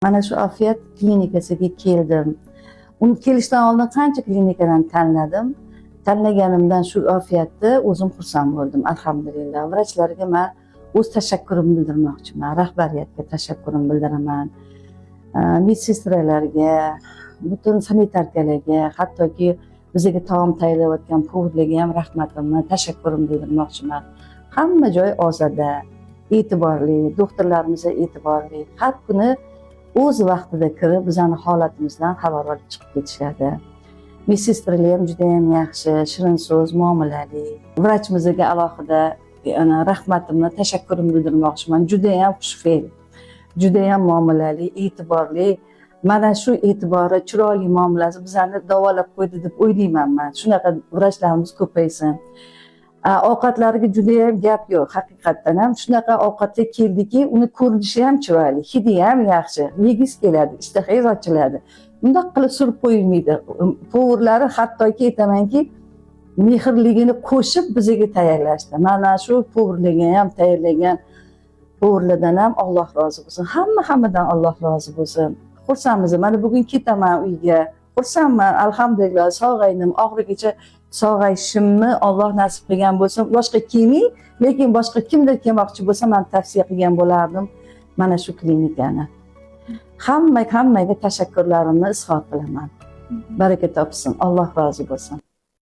Mana shu Afiyat klinikasiga keldim. Uni kelishdan oldin qancha klinikalarni tanladim. Tanlaganimdan shu Afiyatda o'zim xursand bo'ldim, alhamdulillah. Vrachlarga men o'z tashakkurimni bildirmoqchiman. Rahbariyatga tashakkurimni bildiraman. Medsestralarga, butun sanitarkalarga, hattoki bizga taom tayyorlayotgan povurlarga ham rahmatimni, tashakkurimni bildirmoqchiman. Hamma joy ozoda, e'tiborli, doktorlarimiz e'tiborli. Har kuni o'z vaqtida kirib, bizning holatimizdan xabar olib chiqib ketishadi. Medsestralar ham juda ham yaxshi, shirin so'z, muomalali. Vrachimizga alohida rahmatimni, tashakkurimni bildirmoqchiman. Juda ham xushfe'l, juda ham muomalali, e'tiborli. Mana shu e'tibori, chiroyli muomalasi bizani davolab qo'ydi deb o'ylayman men. Shunaqa vrachlarimiz ko'paysin. Ovqatlariga juda ham gap yo'q, haqiqatdan ham shunaqa ovqatga keldiki, uni ko'rinishi ham chiroyli, hidi ham yaxshi, yegiz keladi, ishtahangiz ochiladi. Bundoq qilib surib qo'yilmaydi. Povurlari hattoki aytamanki, mehrligini qo'shib bizga tayyorlashdi. Mana shu povurlarga ham tayyorlagan povurlardan ham Alloh rozi bo'lsin. Hammadan Alloh rozi bo'lsin. Xursandmiz. Mana bugun ketaman uyga. Xursandman, alhamdulillah, sog'aydim. Oxirigacha sog'ayishimni Alloh nasib qilgan bo'lsin. Boshqa kelmay, lekin boshqa kimdir kelmoqchi bo'lsa, men tavsiya qilgan bo'lardim mana shu klinikani. Hammaga tashakkurlarimni izhor qilaman. Baraka topsin. Alloh rozi bo'lsin.